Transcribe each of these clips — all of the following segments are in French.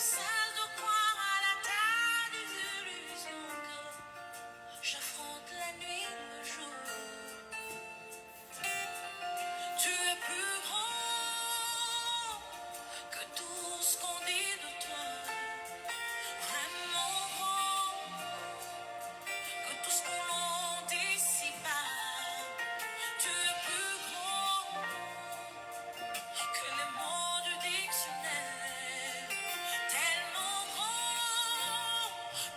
cesse de croire à la terre des illusions que j'affronte la nuit, le jour. Tu es plus grand que tout ce qu'on dit de toi. Vraiment grand que tout ce qu'on dit ici-bas. Tu es plus grand que les mots du dictionnaire, tellement grand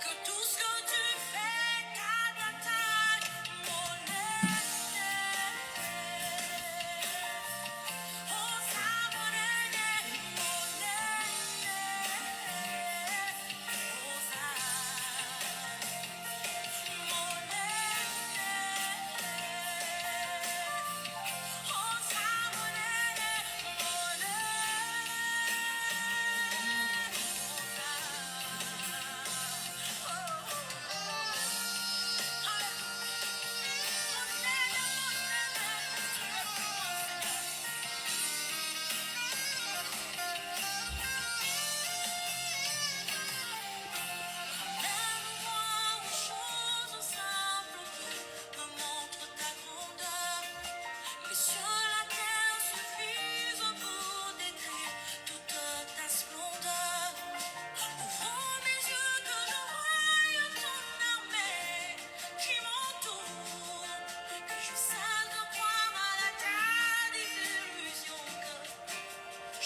que tout ce que tu fais garde la taille, mon oh ça mon oh ça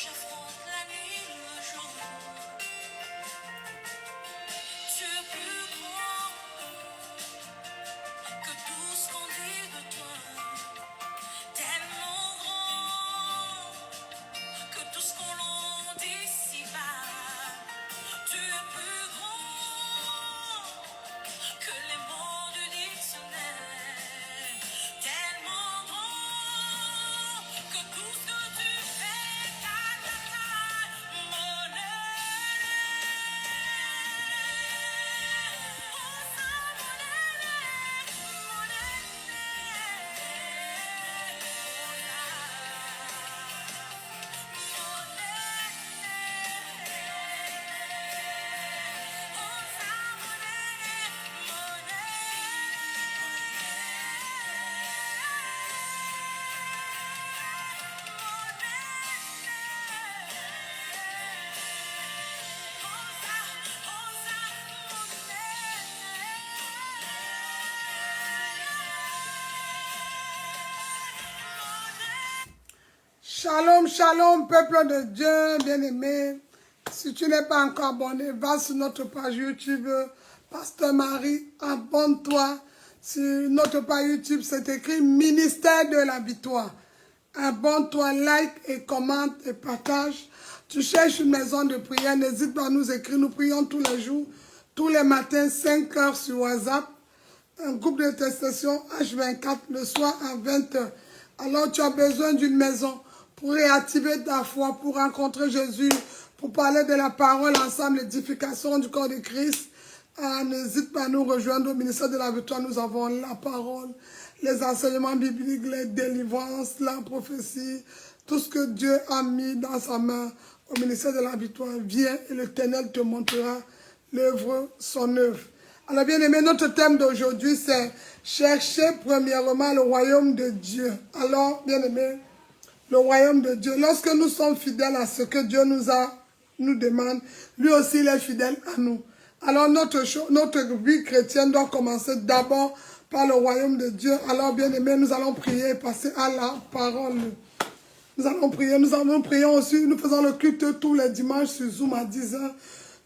j'affronte la nuit, le jour. Tu es plus grand que tout ce qu'on dit de toi. Tellement grand que tout ce qu'on dit ici-bas. Tu es plus grand que les mots du dictionnaire. Tellement grand que tout ce que tu fais, ta mon Shalom, shalom, peuple de Dieu, bien-aimé. Si tu n'es pas encore abonné, va sur notre page YouTube, Pasteur Marie, abonne-toi. Sur notre page YouTube, c'est écrit Ministère de la Victoire. Abonne-toi, like et commente et partage. Tu cherches une maison de prière, n'hésite pas à nous écrire. Nous prions tous les jours, tous les matins, 5 heures sur WhatsApp. Un groupe de testation H24 le soir à 20 heures. Alors tu as besoin d'une maison pour réactiver ta foi, pour rencontrer Jésus, pour parler de la parole ensemble, l'édification du corps de Christ. N'hésite pas à nous rejoindre au ministère de la Victoire. Nous avons la parole, les enseignements bibliques, les délivrances, la prophétie, tout ce que Dieu a mis dans sa main au ministère de la Victoire. Viens et l'Éternel te montrera l'œuvre, son œuvre. Alors bien aimé, notre thème d'aujourd'hui c'est chercher premièrement le royaume de Dieu. Alors bien aimé, le royaume de Dieu. Lorsque nous sommes fidèles à ce que Dieu nous demande, lui aussi il est fidèle à nous. Alors notre vie chrétienne doit commencer d'abord par le royaume de Dieu. Alors bien aimé, nous allons prier et passer à la parole. Nous allons prier, nous prions aussi, nous faisons le culte tous les dimanches sur Zoom à 10 h.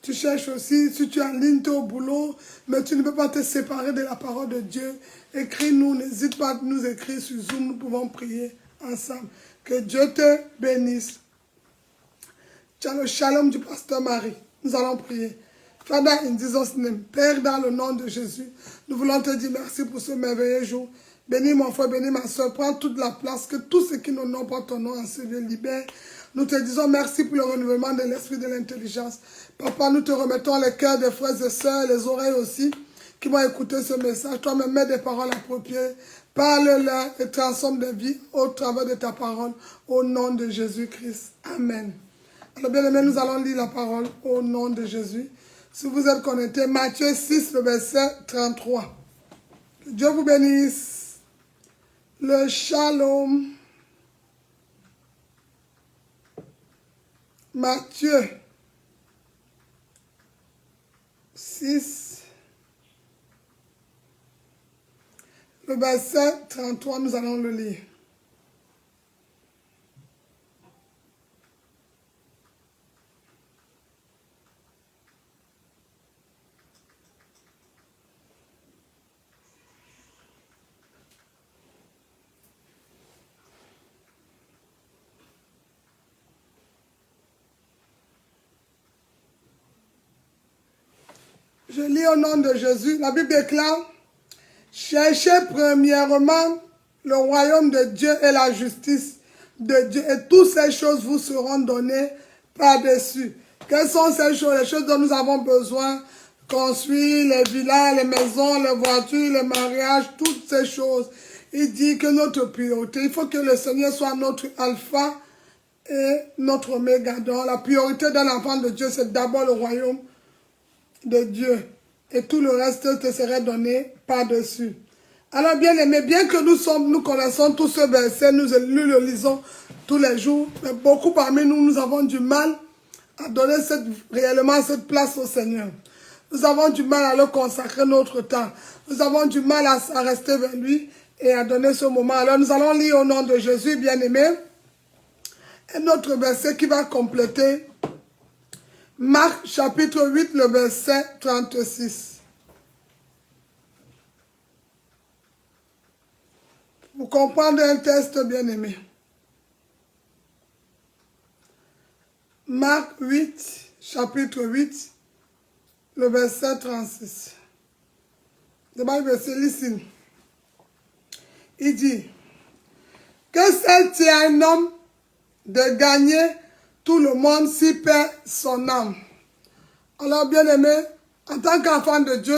Tu cherches aussi, si tu es en ligne, tu es au boulot, mais tu ne peux pas te séparer de la parole de Dieu. Écris-nous, n'hésite pas à nous écrire sur Zoom, nous pouvons prier ensemble. Que Dieu te bénisse. Tu as le shalom du pasteur Marie. Nous allons prier. Father, in Jesus' name, Père, dans le nom de Jésus, nous voulons te dire merci pour ce merveilleux jour. Bénis mon frère, bénis ma soeur, prends toute la place, que tous ceux qui n'ont pas ton nom en ce lieu libère. Nous te disons merci pour le renouvellement de l'esprit de l'intelligence. Papa, nous te remettons les cœurs des frères et sœurs, les oreilles aussi, qui vont écouter ce message. Toi-même, mets des paroles appropriées. Parle-leur et transforme des vies au travers de ta parole, au nom de Jésus-Christ. Amen. Alors bien aimé, nous allons lire la parole au nom de Jésus. Si vous êtes connectés, Matthieu 6, le verset 33. Que Dieu vous bénisse. Le shalom. Matthieu 6, le verset 33, nous allons le lire. Je lis au nom de Jésus. La Bible déclare, cherchez premièrement le royaume de Dieu et la justice de Dieu. Et toutes ces choses vous seront données par-dessus. Quelles sont ces choses? Les choses dont nous avons besoin. Construire les villas, les maisons, les voitures, les mariages, toutes ces choses. Il dit que notre priorité, il faut que le Seigneur soit notre alpha et notre oméga. Donc la priorité d'un enfant de Dieu, c'est d'abord le royaume de Dieu, et tout le reste te serait donné par-dessus. Alors bien aimé, bien que nous connaissons tous ce verset, nous le lisons tous les jours, mais beaucoup parmi nous, nous avons du mal à donner réellement cette place au Seigneur. Nous avons du mal à le consacrer notre temps. Nous avons du mal à rester vers lui et à donner ce moment. Alors nous allons lire au nom de Jésus, bien aimé, un autre verset qui va compléter Marc chapitre 8, le verset 36. Pour comprendre un texte bien aimé. Marc 8, chapitre 8, le verset 36. The Bible says, listen. Il dit, que c'est un homme de gagner tout le monde s'il perd son âme. Alors, bien aimé, en tant qu'enfant de Dieu,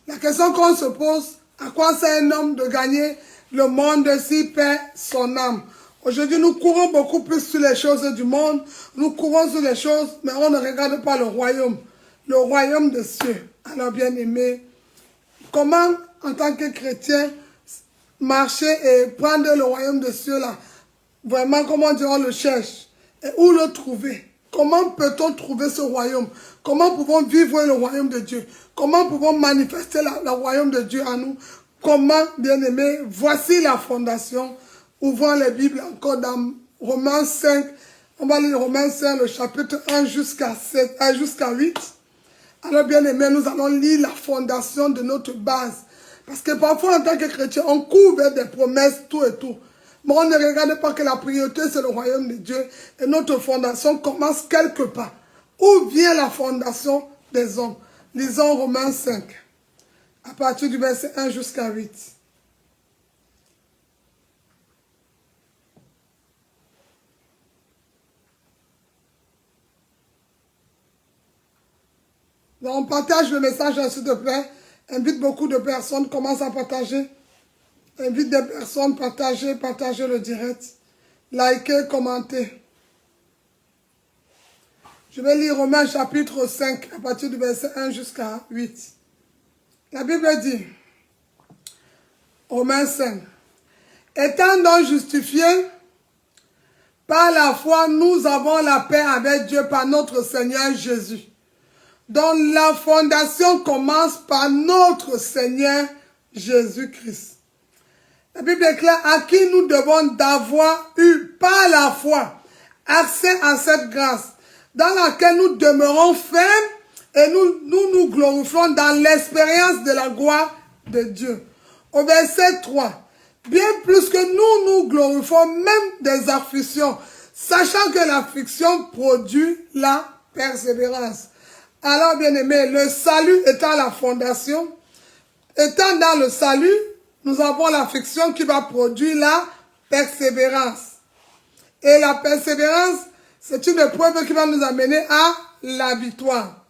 la question qu'on se pose, à quoi c'est un homme de gagner le monde s'il perd son âme? Aujourd'hui, nous courons beaucoup plus sur les choses du monde, nous courons sur les choses, mais on ne regarde pas le royaume des cieux. Alors, bien aimé, comment, en tant que chrétien, marcher et prendre le royaume des cieux là? Vraiment, comment dire, on le cherche? Et où le trouver? Comment peut-on trouver ce royaume? Comment pouvons vivre le royaume de Dieu? Comment pouvons manifester le royaume de Dieu en nous? Comment, bien aimé, voici la fondation. Ouvrons les Bibles encore dans Romains 5. On va lire Romains 5, le chapitre 1 jusqu'à 8. Alors, bien aimé, nous allons lire la fondation de notre base. Parce que parfois, en tant que chrétien, on couvre des promesses, tout et tout. Mais on ne regarde pas que la priorité, c'est le royaume de Dieu. Et notre fondation commence quelque part. Où vient la fondation des hommes? Lisons Romains 5, à partir du verset 1 jusqu'à 8. Donc, on partage le message, s'il te plaît. Invite beaucoup de personnes, commence à partager. Invite des personnes, partagez le direct. Likez, commentez. Je vais lire Romains chapitre 5, à partir du verset 1 jusqu'à 8. La Bible dit, Romains 5, étant donc justifiés par la foi, nous avons la paix avec Dieu par notre Seigneur Jésus. Donc la fondation commence par notre Seigneur Jésus-Christ. La Bible déclare à qui nous devons d'avoir eu par la foi accès à cette grâce dans laquelle nous demeurons fermes et nous glorifions dans l'expérience de la gloire de Dieu. Au verset 3, bien plus que nous glorifions même des afflictions, sachant que l'affliction produit la persévérance. Alors, bien aimé, le salut étant la fondation, étant dans le salut, nous avons l'affliction qui va produire la persévérance. Et la persévérance, c'est une épreuve qui va nous amener à la victoire.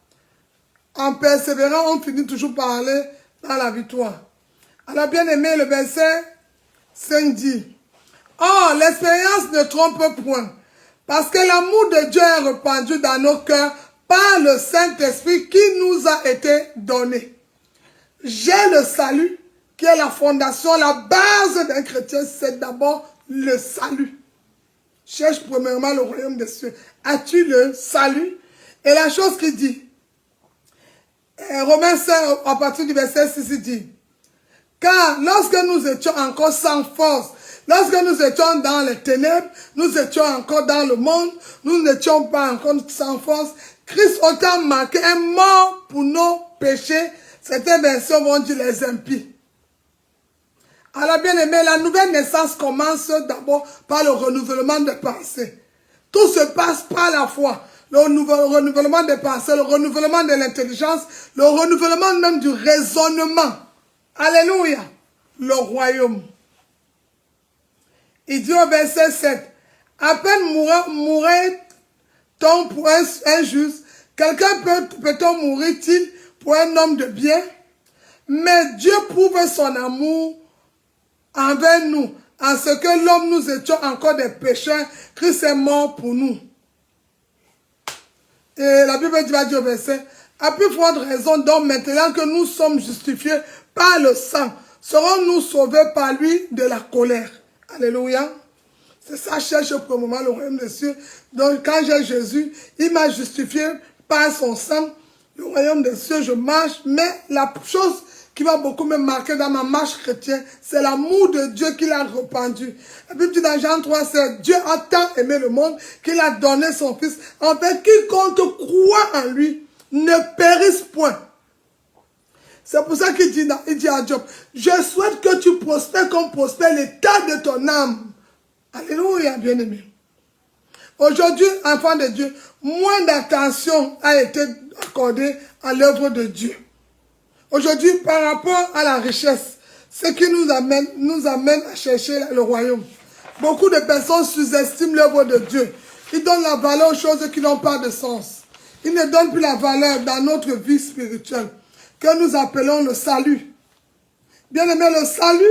En persévérant, on finit toujours par aller dans la victoire. Alors, bien aimé, le verset 5 dit, « Or, l'expérience ne trompe point, Parce que l'amour de Dieu est répandu dans nos cœurs par le Saint-Esprit qui nous a été donné. J'ai le salut, qui est la fondation, la base d'un chrétien, c'est d'abord le salut. Cherche premièrement le royaume des cieux. As-tu le salut? Et la chose qu'il dit, Romains 5, à partir du verset 6, il dit, car lorsque nous étions encore sans force, lorsque nous étions dans les ténèbres, nous étions encore dans le monde, nous n'étions pas encore sans force, Christ autant marqué est mort pour nos péchés. Certaines versions vont dire les impies. Alors bien aimé, la nouvelle naissance commence d'abord par le renouvellement des pensées. Tout se passe par la foi. Le renouvellement des pensées, le renouvellement de l'intelligence, le renouvellement même du raisonnement. Alléluia. Le royaume. Il dit au verset 7, à peine mourrait-on pour un juste, quelqu'un peut-on mourir-t-il pour un homme de bien? Mais Dieu prouve son amour envers nous, en ce que l'homme nous étions encore des pécheurs, Christ est mort pour nous. Et la Bible va dire au verset, à plus forte raison, donc maintenant que nous sommes justifiés par le sang, serons-nous sauvés par lui de la colère. Alléluia. C'est ça, cherche pour le moment le royaume des cieux. Donc quand j'ai Jésus, il m'a justifié par son sang. Le royaume des cieux, je marche. Mais la chose qui va beaucoup me marquer dans ma marche chrétienne, c'est l'amour de Dieu qu'il a répandu. La Bible dit dans Jean 3, c'est Dieu a tant aimé le monde qu'il a donné son Fils. En fait, quiconque croit en lui ne périsse point. C'est pour ça qu'il dit à Job, je souhaite que tu prospères comme prospère l'état de ton âme. Alléluia, bien-aimé. Aujourd'hui, enfant de Dieu, moins d'attention a été accordée à l'œuvre de Dieu. Aujourd'hui, par rapport à la richesse, ce qui nous amène à chercher le royaume. Beaucoup de personnes sous-estiment l'œuvre de Dieu. Ils donnent la valeur aux choses qui n'ont pas de sens. Ils ne donnent plus la valeur dans notre vie spirituelle, que nous appelons le salut. Bien aimé, le salut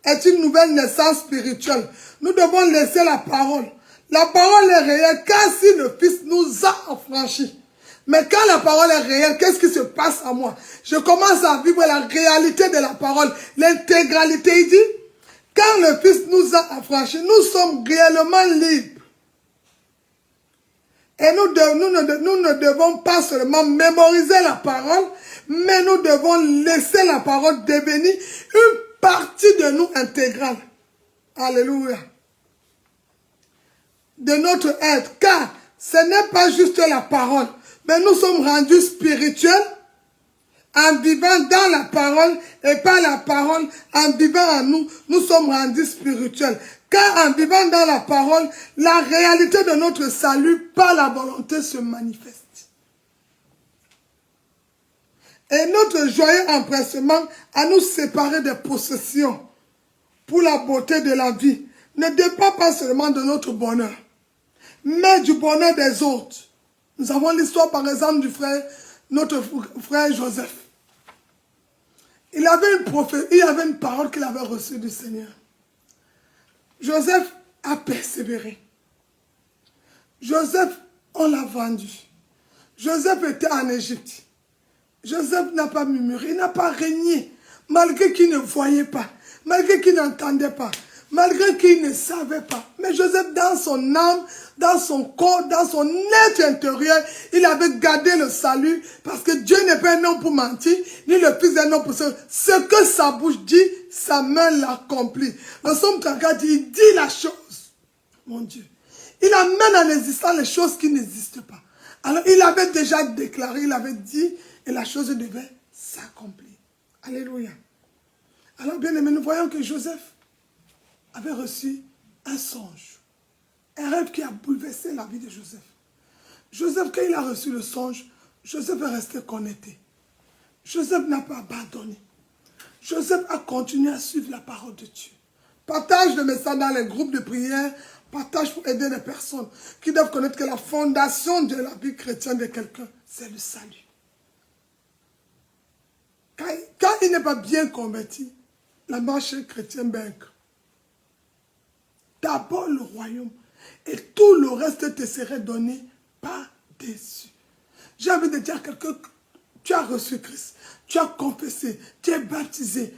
est une nouvelle naissance spirituelle. Nous devons laisser la parole. La parole est réelle, car si le Fils nous a affranchis. Mais quand la parole est réelle, qu'est-ce qui se passe à moi? Je commence à vivre la réalité de la parole, l'intégralité. Il dit, quand le Fils nous a affranchis, nous sommes réellement libres. Et nous ne devons pas seulement mémoriser la parole, mais nous devons laisser la parole devenir une partie de nous intégrale. Alléluia. De notre être. Car ce n'est pas juste la parole, mais nous sommes rendus spirituels en vivant dans la parole et par la parole, en vivant en nous, nous sommes rendus spirituels. Car en vivant dans la parole, la réalité de notre salut par la volonté se manifeste. Et notre joyeux empressement à nous séparer des possessions pour la beauté de la vie ne dépend pas seulement de notre bonheur, mais du bonheur des autres. Nous avons l'histoire par exemple du notre frère Joseph. Il avait une parole qu'il avait reçue du Seigneur. Joseph a persévéré. Joseph, on l'a vendu. Joseph était en Égypte. Joseph n'a pas murmuré, il n'a pas régné, malgré qu'il ne voyait pas, malgré qu'il n'entendait pas, malgré qu'il ne savait pas. Mais Joseph, dans son âme, dans son corps, dans son être intérieur, il avait gardé le salut, parce que Dieu n'est pas un homme pour mentir, ni le Fils d'un homme pour se... Ce que sa bouche dit, sa main l'accomplit. Le Psaume 34 dit, il dit la chose, mon Dieu. Il amène en existence les choses qui n'existent pas. Alors, il avait déjà déclaré, il avait dit, et la chose devait s'accomplir. Alléluia. Alors, bien aimé, nous voyons que Joseph avait reçu un songe. Un rêve qui a bouleversé la vie de Joseph. Joseph, quand il a reçu le songe, Joseph est resté connecté. Joseph n'a pas abandonné. Joseph a continué à suivre la parole de Dieu. Partage le message dans les groupes de prière. Partage pour aider les personnes qui doivent connaître que la fondation de la vie chrétienne de quelqu'un, c'est le salut. Quand il n'est pas bien converti, la marche chrétienne banque. D'abord le royaume. Et tout le reste te serait donné par-dessus. J'ai envie de dire à quelqu'un, tu as reçu Christ, tu as confessé, tu es baptisé,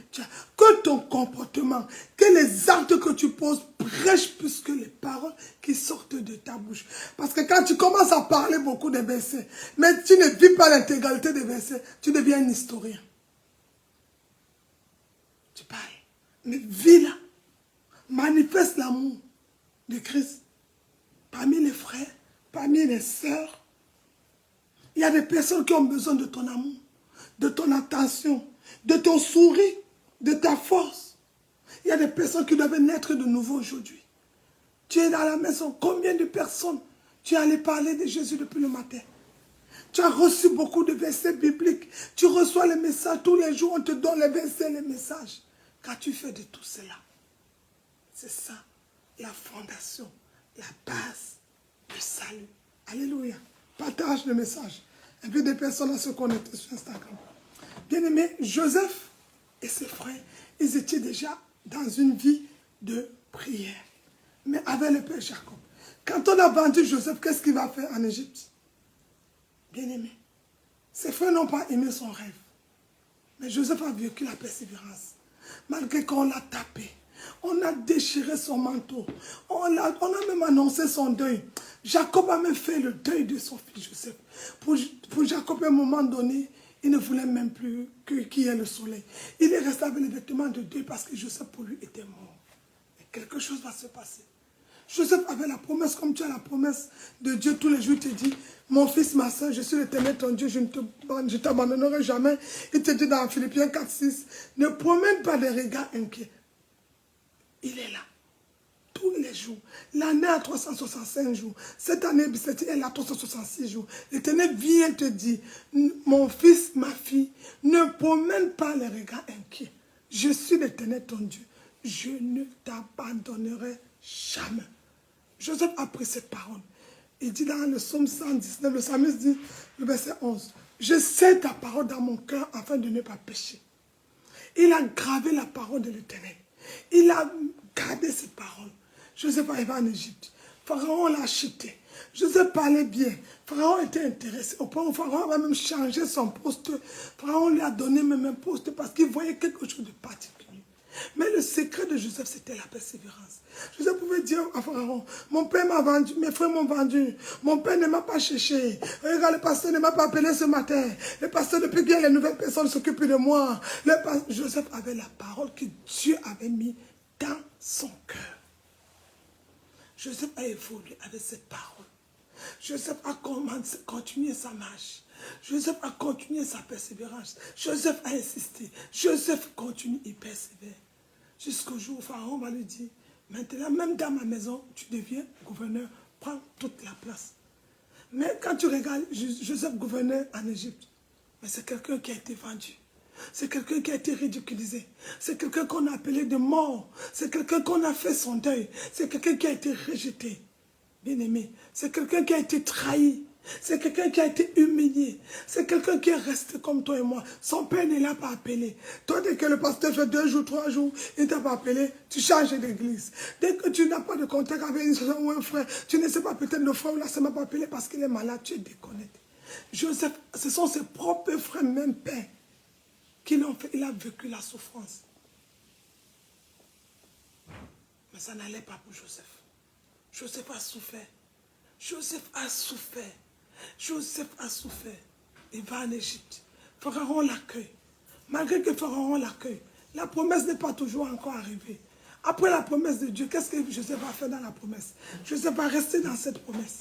que ton comportement, que les actes que tu poses prêchent plus que les paroles qui sortent de ta bouche. Parce que quand tu commences à parler beaucoup de versets, mais tu ne vis pas l'intégralité des versets, tu deviens un historien. Tu parles, mais vis-la, manifeste l'amour de Christ parmi les frères, parmi les sœurs. Il y a des personnes qui ont besoin de ton amour, de ton attention, de ton sourire, de ta force. Il y a des personnes qui doivent naître de nouveau aujourd'hui. Tu es dans la maison, combien de personnes tu es allé parler de Jésus depuis le matin? Tu as reçu beaucoup de versets bibliques. Tu reçois les messages tous les jours, on te donne les versets, les messages. Qu'as-tu fait de tout cela? C'est ça, la fondation, la base du salut. Alléluia. Partage le message. Un peu de personnes à se connecter sur Instagram. Bien-aimé, Joseph et ses frères, ils étaient déjà dans une vie de prière. Mais avec le père Jacob. Quand on a vendu Joseph, qu'est-ce qu'il va faire en Égypte? Bien-aimé, ses frères n'ont pas aimé son rêve. Mais Joseph a vécu la persévérance. Malgré qu'on l'a tapé, on a déchiré son manteau, on a même annoncé son deuil. Jacob a même fait le deuil de son fils Joseph. Pour Jacob, à un moment donné, il ne voulait même plus qu'il y ait le soleil. Il est resté avec les vêtements de deuil parce que Joseph pour lui était mort. Et quelque chose va se passer. Joseph avait la promesse, comme tu as la promesse de Dieu, tous les jours il te dit, mon fils, ma soeur, je suis l'Éternel ton Dieu, je ne t'abandonnerai jamais. Il te dit dans Philippiens 4:6, ne promène pas des regards inquiets. Il est là, tous les jours. L'année a 365 jours. Cette année, elle a 366 jours. L'Éternel vient te dire, mon fils, ma fille, ne promène pas les regards inquiets. Je suis l'Éternel ton Dieu. Je ne t'abandonnerai jamais. Joseph a pris cette parole. Il dit dans le psaume 119, le psalmiste dit, le verset 11, je sais ta parole dans mon cœur afin de ne pas pécher. Il a gravé la parole de l'Éternel. Il a gardé cette parole. Joseph arriva en Égypte. Pharaon l'a acheté. Joseph parlait bien. Pharaon était intéressé. Au point où Pharaon a même changé son poste. Pharaon lui a donné même un poste parce qu'il voyait quelque chose de particulier. Mais le secret de Joseph, c'était la persévérance. Joseph pouvait dire à Pharaon, mon père m'a vendu, mes frères m'ont vendu, mon père ne m'a pas cherché. Regarde, le pasteur ne m'a pas appelé ce matin. Le pasteur, depuis qu'il y a les nouvelles personnes s'occupent de moi. Joseph avait la parole que Dieu avait mis dans son cœur. Joseph a évolué avec cette parole. Joseph a continué sa marche. Joseph a continué sa persévérance. Joseph a insisté. Joseph continue, il persévère. Jusqu'au jour où Pharaon va lui dire, maintenant, même dans ma maison, tu deviens gouverneur, prends toute la place. Mais quand tu regardes Joseph gouverneur en Égypte, mais c'est quelqu'un qui a été vendu. C'est quelqu'un qui a été ridiculisé. C'est quelqu'un qu'on a appelé de mort. C'est quelqu'un qu'on a fait son deuil. C'est quelqu'un qui a été rejeté. Bien-aimé, c'est quelqu'un qui a été trahi. C'est quelqu'un qui a été humilié. C'est quelqu'un qui est resté comme toi et moi. Son père ne l'a pas appelé. Toi, dès que le pasteur fait 2 jours, 3 jours, il ne t'a pas appelé, tu changes d'église. Dès que tu n'as pas de contact avec une soeur ou un frère, tu ne sais pas, peut-être le frère ou la soeur ne m'a pas appelé parce qu'il est malade, tu es déconnecté. Joseph, ce sont ses propres frères, même père, qui l'ont fait. Il a vécu la souffrance. Mais ça n'allait pas pour Joseph. Joseph a souffert. Joseph a souffert. Joseph a souffert. Il va en Égypte. Pharaon l'accueille. Malgré que Pharaon l'accueille, la promesse n'est pas toujours encore arrivée. Après la promesse de Dieu, qu'est-ce que Joseph va faire dans la promesse? Joseph va rester dans cette promesse.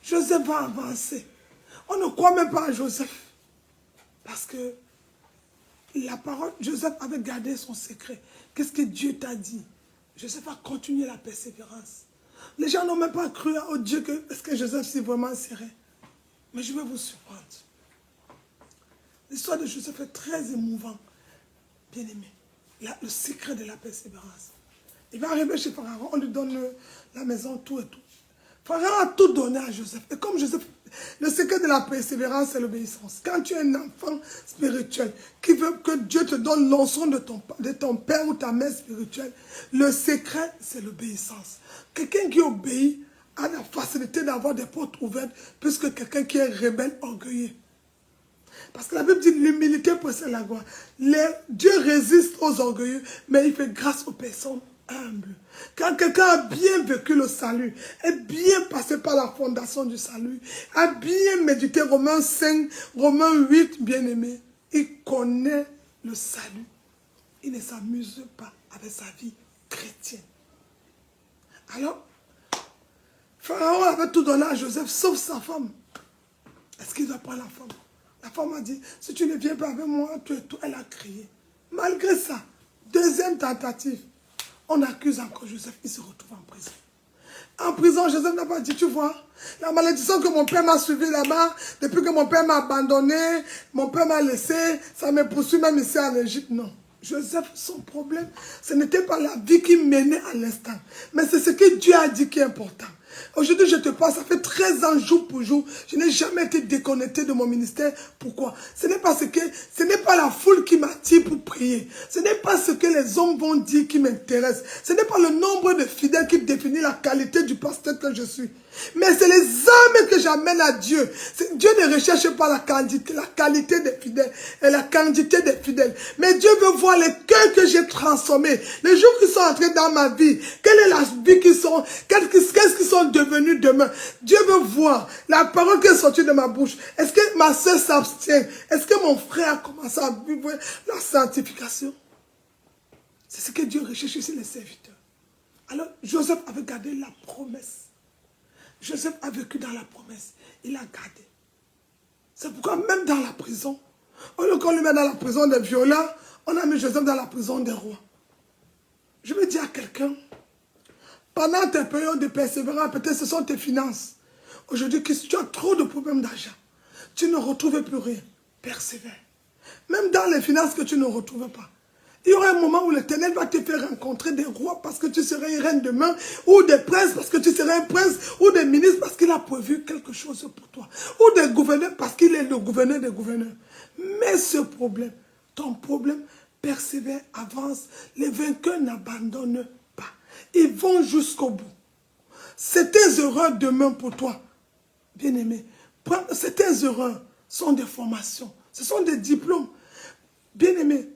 Joseph va avancer. On ne croit même pas à Joseph. Parce que la parole, Joseph avait gardé son secret. Qu'est-ce que Dieu t'a dit? Joseph a continué la persévérance. Les gens n'ont même pas cru au Dieu que est-ce que Joseph s'y vraiment serait. Mais je vais vous surprendre. L'histoire de Joseph est très émouvante. Bien aimé. Le secret de la persévérance. Il va arriver chez Pharaon, on lui donne la maison, tout et tout. Pharaon a tout donné à Joseph. Et comme Joseph Le secret de la persévérance, c'est l'obéissance. Quand tu es un enfant spirituel qui veut que Dieu te donne l'onction de ton père ou ta mère spirituelle, le secret, c'est l'obéissance. Quelqu'un qui obéit a la facilité d'avoir des portes ouvertes plus que quelqu'un qui est rebelle, orgueilleux. Parce que la Bible dit l'humilité possède la gloire. Dieu résiste aux orgueilleux, mais il fait grâce aux personnes humbles. Quand quelqu'un a bien vécu le salut, est bien passé par la fondation du salut, a bien médité Romains 5, Romains 8, bien aimé, il connaît le salut. Il ne s'amuse pas avec sa vie chrétienne. Alors, Pharaon avait tout donné à Joseph, sauf sa femme. Est-ce qu'il doit prendre la femme? La femme a dit, si tu ne viens pas avec moi, tu es tout. Elle a crié. Malgré ça, deuxième tentative, on accuse encore Joseph, il se retrouve en prison. En prison, Joseph n'a pas dit, tu vois, la malédiction que mon père m'a suivi là-bas, depuis que mon père m'a abandonné, mon père m'a laissé, ça me poursuit même ici en Égypte. Non. Joseph, son problème, ce n'était pas la vie qu'il menait à l'instant, mais c'est ce que Dieu a dit qui est important. Aujourd'hui, je te parle, ça fait 13 ans, jour pour jour, je n'ai jamais été déconnecté de mon ministère. Pourquoi? Ce n'est pas la foule qui m'attire pour prier. Ce n'est pas ce que les hommes vont dire qui m'intéresse. Ce n'est pas le nombre de fidèles qui définit la qualité du pasteur que je suis. Mais c'est les âmes que j'amène à Dieu. Dieu ne recherche pas la qualité des fidèles et la quantité des fidèles. Mais Dieu veut voir les cœurs que j'ai transformés. Les jours qui sont entrés dans ma vie, quelle est la vie qu'ils sont, qu'est-ce qu'ils sont devenus demain. Dieu veut voir la parole qui est sortie de ma bouche. Est-ce que ma soeur s'abstient? Est-ce que mon frère a commencé à vivre la sanctification? C'est ce que Dieu recherche ici, les serviteurs. Alors, Joseph avait gardé la promesse. Joseph a vécu dans la promesse. Il a gardé. C'est pourquoi même dans la prison, au lieu qu'on le met dans la prison des violents, on a mis Joseph dans la prison des rois. Je veux dire à quelqu'un, pendant tes périodes de persévérance, peut-être ce sont tes finances. Aujourd'hui, tu as trop de problèmes d'argent. Tu ne retrouves plus rien. Persévère. Même dans les finances que tu ne retrouves pas. Il y aura un moment où l'Éternel va te faire rencontrer des rois parce que tu seras une reine demain, ou des princes parce que tu seras un prince, ou des ministres parce qu'il a prévu quelque chose pour toi, ou des gouverneurs parce qu'il est le gouverneur des gouverneurs. Mais ce problème, ton problème, persévère, avance. Les vainqueurs n'abandonnent pas. Ils vont jusqu'au bout. Certaines erreurs demeurent pour toi, bien-aimé. Certaines erreurs sont des formations, ce sont des diplômes. Bien-aimé,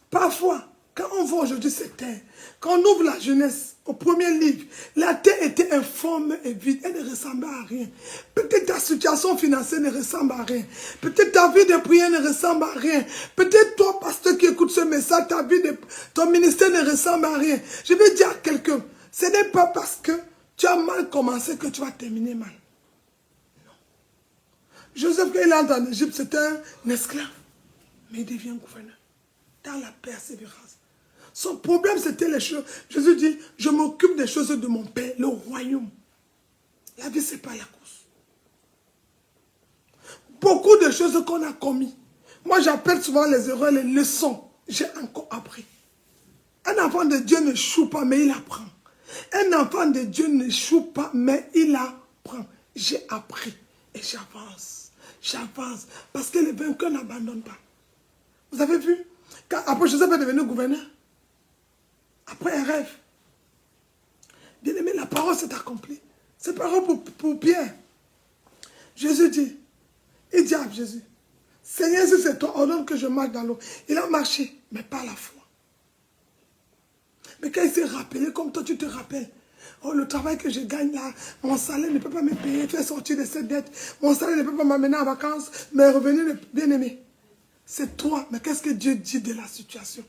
parfois, quand on voit aujourd'hui cette terre, quand on ouvre la jeunesse au premier livre, la terre était informe et vide, elle ne ressemblait à rien. Peut-être ta situation financière ne ressemble à rien. Peut-être ta vie de prière ne ressemble à rien. Peut-être toi, pasteur qui écoute ce message, ton ministère ne ressemble à rien. Je vais dire à quelqu'un, ce n'est pas parce que tu as mal commencé que tu vas terminer mal. Non. Joseph, quand il entre en Égypte, c'était un esclave, mais il devient gouverneur. Dans la persévérance. Son problème, c'était les choses. Jésus dit, je m'occupe des choses de mon Père, le royaume. La vie, ce n'est pas la course. Beaucoup de choses qu'on a commises. Moi, j'appelle souvent les erreurs, les leçons. J'ai encore appris. Un enfant de Dieu n'échoue pas, mais il apprend. Un enfant de Dieu n'échoue pas, mais il apprend. J'ai appris et j'avance. J'avance. Parce que les vainqueurs n'abandonnent pas. Vous avez vu? Après, Joseph est devenu gouverneur. Après un rêve. Bien aimé, la parole s'est accomplie. C'est parole pour Pierre. Jésus dit, il dit à Jésus, Seigneur, si c'est toi, ordonne que je marche dans l'eau. Il a marché, mais pas la foi. Mais quand il s'est rappelé, comme toi tu te rappelles, oh, le travail que je gagne là, mon salaire ne peut pas me payer, faire sortir de cette dette. Mon salaire ne peut pas m'amener en vacances, mes revenus, bien aimé. C'est toi, mais qu'est-ce que Dieu dit de la situation?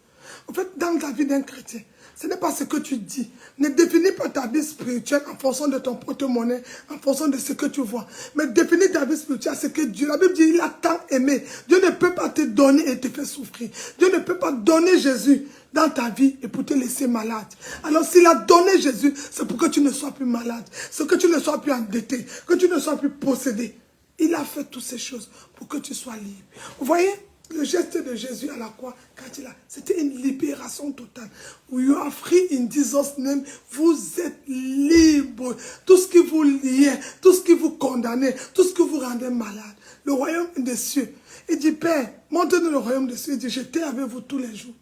En fait, dans la vie d'un chrétien, ce n'est pas ce que tu dis. Ne définis pas ta vie spirituelle en fonction de ton porte-monnaie, en fonction de ce que tu vois. Mais définis ta vie spirituelle, c'est que Dieu, la Bible dit, il a tant aimé. Dieu ne peut pas te donner et te faire souffrir. Dieu ne peut pas donner Jésus dans ta vie et pour te laisser malade. Alors s'il a donné Jésus, c'est pour que tu ne sois plus malade, c'est que tu ne sois plus endetté, que tu ne sois plus possédé. Il a fait toutes ces choses pour que tu sois libre. Vous voyez, Le geste de Jésus à la croix, quand il a, c'était une libération totale. You are free in Jesus' name. Vous êtes libre. Tout ce qui vous liait, tout ce qui vous condamnait, tout ce qui vous rendait malade. Le royaume des cieux. Il dit, Père, montre-nous le royaume des cieux. Il dit, j'étais avec vous tous les jours.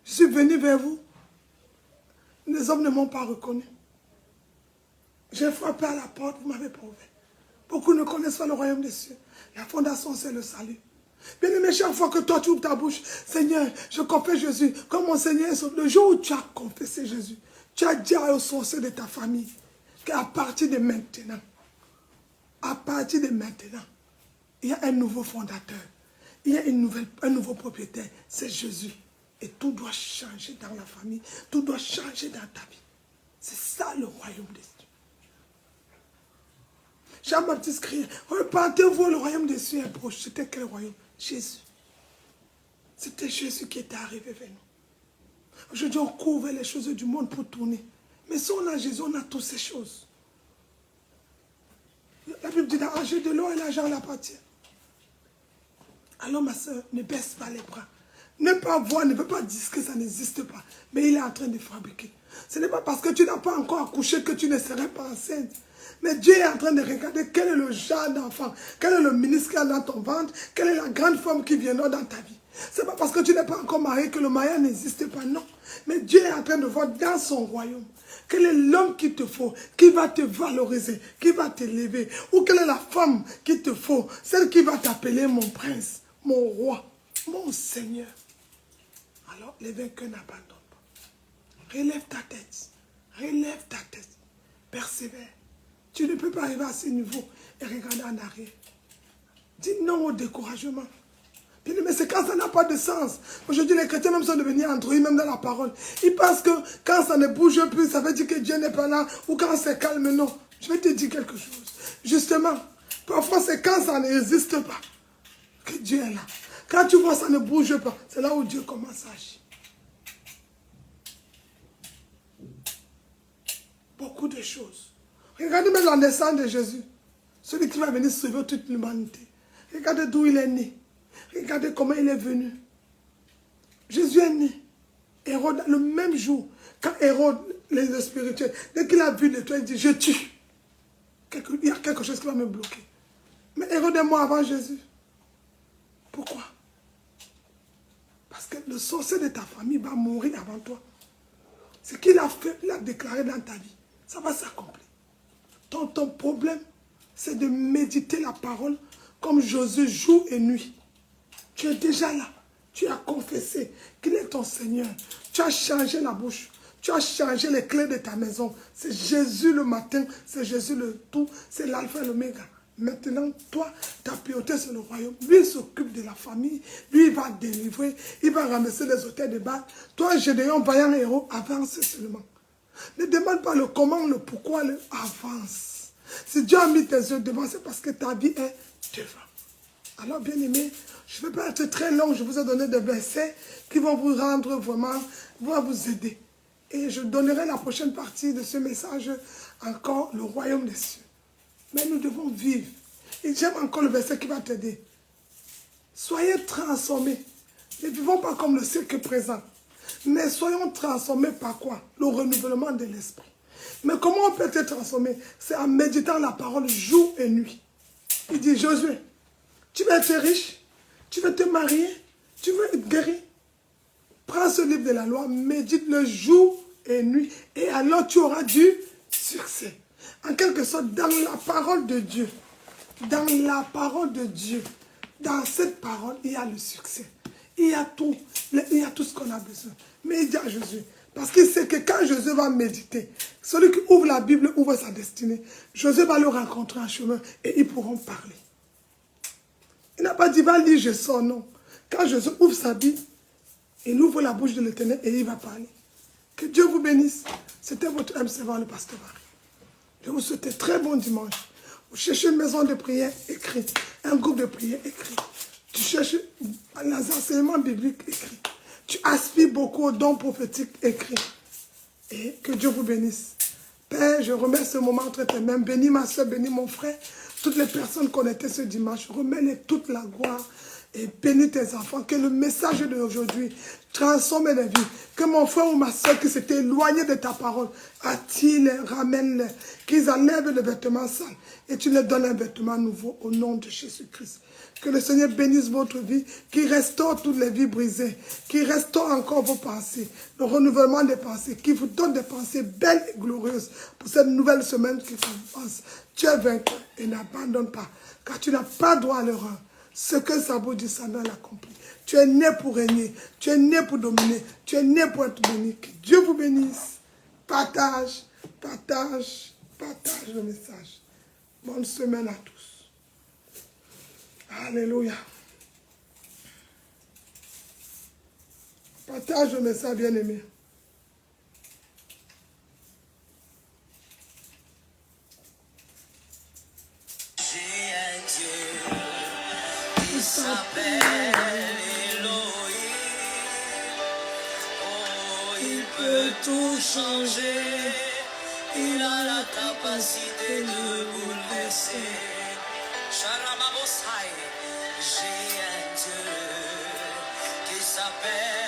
Je suis venu vers vous. Les hommes ne m'ont pas reconnu. J'ai frappé à la porte, vous m'avez prouvé. Beaucoup ne connaissent pas le royaume des cieux. La fondation, c'est le salut. Bien aimé, chaque fois que toi tu ouvres ta bouche, Seigneur, je confesse Jésus, comme mon Seigneur est sauvé. Le jour où tu as confessé Jésus, tu as dit aux sorciers de ta famille qu'à partir de maintenant, il y a un nouveau fondateur, il y a un nouveau propriétaire, c'est Jésus. Et tout doit changer dans la famille, tout doit changer dans ta vie. C'est ça le royaume des cieux. Jean-Baptiste criait, repentez-vous, le royaume des cieux est proche. C'était quel royaume? Jésus. C'était Jésus qui était arrivé vers nous. Aujourd'hui, on couvre les choses du monde pour tourner. Mais si on a Jésus, on a toutes ces choses. La Bible dit, l'argent de l'eau et l'argent l'appartient. Alors ma soeur, ne baisse pas les bras. Ne pas voir, ne veut pas dire que ça n'existe pas. Mais il est en train de fabriquer. Ce n'est pas parce que tu n'as pas encore accouché que tu ne serais pas enceinte. Mais Dieu est en train de regarder quel est le genre d'enfant, quel est le ministre qu'il y a dans ton ventre, quelle est la grande femme qui viendra dans ta vie. Ce n'est pas parce que tu n'es pas encore marié que le mariage n'existe pas, non. Mais Dieu est en train de voir dans son royaume quel est l'homme qu'il te faut, qui va te valoriser, qui va t'élever. Ou quelle est la femme qu'il te faut, celle qui va t'appeler mon prince, mon roi, mon Seigneur. Alors les vainqueurs n'abandonnent pas. Relève ta tête, relève ta tête, persévère. Tu ne peux pas arriver à ce niveau et regarder en arrière. Dis non au découragement. Bien, mais c'est quand ça n'a pas de sens. Aujourd'hui, les chrétiens même sont devenus androïdes, même dans la parole. Ils pensent que quand ça ne bouge plus, ça veut dire que Dieu n'est pas là. Ou quand c'est calme, non. Je vais te dire quelque chose. Justement, parfois c'est quand ça n'existe pas que Dieu est là. Quand tu vois ça ne bouge pas, c'est là où Dieu commence à agir. Beaucoup de choses. Regardez même la naissance de Jésus. Celui qui va venir sauver toute l'humanité. Regardez d'où il est né. Regardez comment il est venu. Jésus est né. Hérode, le même jour, quand Hérode, les spirituels, dès qu'il a vu l'étoile, il dit, je tue. Il y a quelque chose qui va me bloquer. Mais Hérode est mort avant Jésus. Pourquoi? Parce que le sorcier de ta famille va mourir avant toi. Ce qu'il a fait, il a déclaré dans ta vie, ça va s'accomplir. Ton problème, c'est de méditer la parole comme Josué jour et nuit. Tu es déjà là. Tu as confessé qu'il est ton Seigneur. Tu as changé la bouche. Tu as changé les clés de ta maison. C'est Jésus le matin, c'est Jésus le tout, c'est l'alpha et l'oméga. Maintenant, toi, ta priorité, c'est le royaume. Lui, il s'occupe de la famille. Lui, il va délivrer. Il va ramasser les hôtels de Baal. Toi, Gédéon, vaillant héros, avance seulement. Ne demande pas le comment, le pourquoi, le avance. Si Dieu a mis tes yeux devant, c'est parce que ta vie est devant. Alors, bien aimé, je ne vais pas être très long. Je vous ai donné des versets qui vont vous rendre vraiment, vont vous aider. Et je donnerai la prochaine partie de ce message encore, le royaume des cieux. Mais nous devons vivre. Et j'aime encore le verset qui va t'aider. Soyez transformés. Ne vivons pas comme le siècle présent. Mais soyons transformés par quoi? Le renouvellement de l'esprit. Mais comment on peut être transformé? C'est en méditant la parole jour et nuit. Il dit, Josué, tu veux être riche? Tu veux te marier? Tu veux être guéri? Prends ce livre de la loi, médite-le jour et nuit. Et alors tu auras du succès. En quelque sorte, dans la parole de Dieu, dans la parole de Dieu, dans cette parole, il y a le succès. Il y a tout ce qu'on a besoin. Mais il dit à Jésus, parce qu'il sait que quand Jésus va méditer, celui qui ouvre la Bible ouvre sa destinée. Jésus va le rencontrer en chemin et ils pourront parler. Il n'a pas dit, va lire, je sors, non. Quand Jésus ouvre sa Bible, il ouvre la bouche de l'Éternel et il va parler. Que Dieu vous bénisse. C'était votre âme servant, le pasteur Marie. Je vous souhaite un très bon dimanche. Vous cherchez une maison de prière, écrit. Un groupe de prière, écrit. Tu cherches les enseignements bibliques, écrit. Tu aspires beaucoup aux dons prophétiques, écrit. Et que Dieu vous bénisse. Père, je remets ce moment entre tes mains. Bénis ma soeur, bénis mon frère. Toutes les personnes connectées ce dimanche, remets-les toute la gloire et bénis tes enfants. Que le message d'aujourd'hui transforme les vies. Que mon frère ou ma soeur qui s'était éloigné de ta parole, attire-les, ramène-les, qu'ils enlèvent le vêtement sale et tu leur donnes un vêtement nouveau au nom de Jésus-Christ. Que le Seigneur bénisse votre vie, qu'il restaure toutes les vies brisées, qu'il restaure encore vos pensées, le renouvellement des pensées, qu'il vous donne des pensées belles et glorieuses pour cette nouvelle semaine qui commence. Tu es vainqueur et n'abandonne pas, car tu n'as pas droit à l'erreur. Ce que Sabo dit, Samuel accompli. Tu es né pour régner, tu es né pour dominer, tu es né pour être béni. Que Dieu vous bénisse. Partage, partage, partage le message. Bonne semaine à tous. Alléluia. Partage le message, bien-aimé. J'ai un Dieu qui s'appelle Elohim. Oh, il peut tout changer. Il a la capacité de bouleverser. Sharamabosai. J'ai un Dieu qui s'appelle